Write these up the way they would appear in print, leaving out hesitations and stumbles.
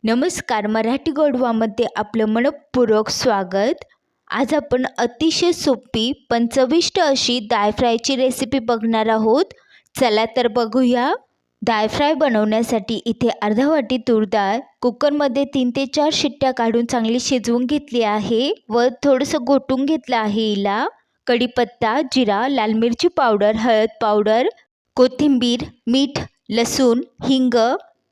नमस्कार, मराठी गोडवामध्ये आपलं मनपूर्वक स्वागत। आज आपण अतिशय सोपी पण चविष्ट अशी डाळ फ्रायची रेसिपी बघणार आहोत। चला तर बघूया। डाळ फ्राय बनवण्यासाठी इथे अर्धा वाटी तूर डाळ कुकरमध्ये 3 ते 4 शिट्ट्या काढून चांगली शिजवून घेतली आहे व थोडंसं घोटून घेतलं आहे। हिला कढीपत्ता, जिरा, लाल मिरची पावडर, हळद पावडर, कोथिंबीर, मीठ, लसूण, हिंग,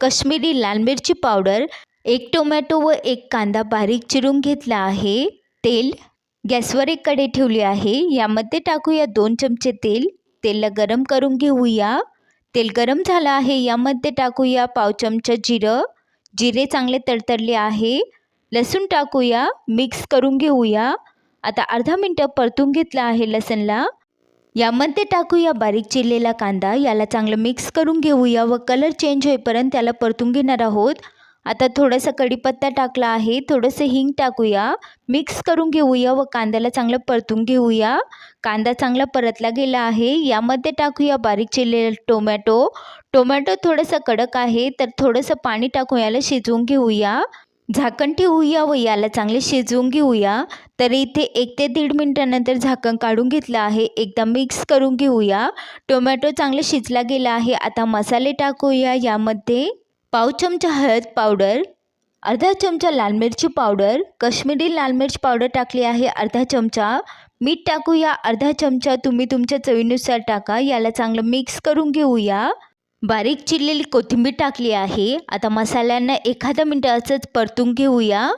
काश्मीरी लाल मिरची पावडर, एक टोमॅटो व एक कांदा बारीक चिरून घेतला आहे। तेल गॅसवर एक कढई ठेवली आहे। यामध्ये टाकूया 2 चमचे तेल। तेलला गरम करून घेऊया। तेल गरम झालं आहे। यामध्ये टाकूया पाव चमचा जिरं। जिरे चांगले तडतडले आहे। लसूण टाकूया, मिक्स करून घेऊया। आता अर्धा मिनिट परतून घेतला आहे लसूणला। यामध्ये टाकूया बारीक चिरलेला कांदा। याला चांगलं मिक्स करून घेऊया व कलर चेंज होईपर्यंत त्याला परतून घेणार आहोत। आता थोडासा कढीपत्ता टाकला आहे, थोडंसं हिंग टाकूया, मिक्स करून घेऊया व कांद्याला चांगलं परतून घेऊया। कांदा चांगला परतला गेला आहे। यामध्ये टाकूया बारीक चिरलेला टोमॅटो थोडासा कडक आहे तर थोडंसं पाणी टाकून याला शिजवून घेऊया। झाकण ठेवूया व याला चांगले शिजवून घेऊया। तर इथे 1 ते 1.5 मिनिटानंतर झाकण काढून घेतलं आहे। एकदा मिक्स करून घेऊया। टोमॅटो चांगले शिजला गेला आहे। आता मसाले टाकूया। यामध्ये पाव चमचा हळद पावडर, अर्धा चमचा लाल मिरची पावडर, काश्मीरी लाल मिर्च पावडर टाकली आहे अर्धा चमचा, मीठ टाकूया अर्धा चमचा, तुम्ही तुमच्या चवीनुसार टाका। याला चांगलं मिक्स करून घेऊया। बारीक चिरलेली कोथिंबीर टाकली आहे। आता मसाल्यांना एखादा मिनिट असंच परतून घेऊया।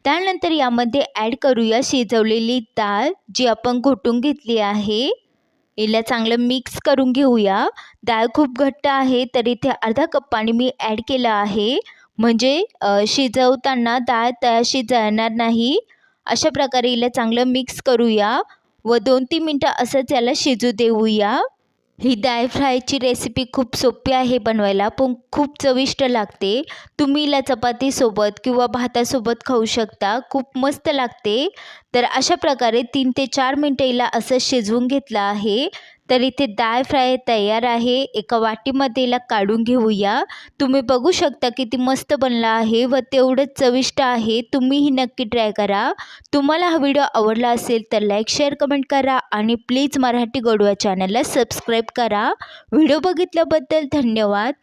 त्यानंतर यामध्ये ॲड करूया शिजवलेली डाळ जी आपण घोटून घेतली आहे। हिला चांगलं मिक्स करून घेऊया। डाळ खूप घट्ट आहे तर इथे अर्धा कप पाणी मी ॲड केलं आहे, म्हणजे शिजवताना डाळ तळाशी जळणार नाही। अशा प्रकारे हिला चांगलं मिक्स करूया व 2-3 मिनटं असंच याला शिजू देऊया। ही डाळ फ्रायची रेसिपी खूप सोपी आहे बनवायला, पण खूप चविष्ट लागते। तुम्ही हिला चपातीसोबत किंवा भातासोबत खाऊ शकता, खूप मस्त लागते। तर अशा प्रकारे 3 ते 4 मिनटं हिला असं शिजवून घेतलं आहे। तर इथे डाळ फ्राय तयार आहे। एका वाटीमध्ये हिला काढून घेऊया। तुम्ही बघू शकता किती मस्त बनला आहे व तेवढंच चविष्ट आहे। तुम्हीही नक्की ट्राय करा। तुम्हाला हा व्हिडिओ आवडला असेल तर लाईक, शेअर, कमेंट करा आणि प्लीज मराठी गोडवा चॅनलला सबस्क्राईब करा। व्हिडिओ बघितल्याबद्दल धन्यवाद।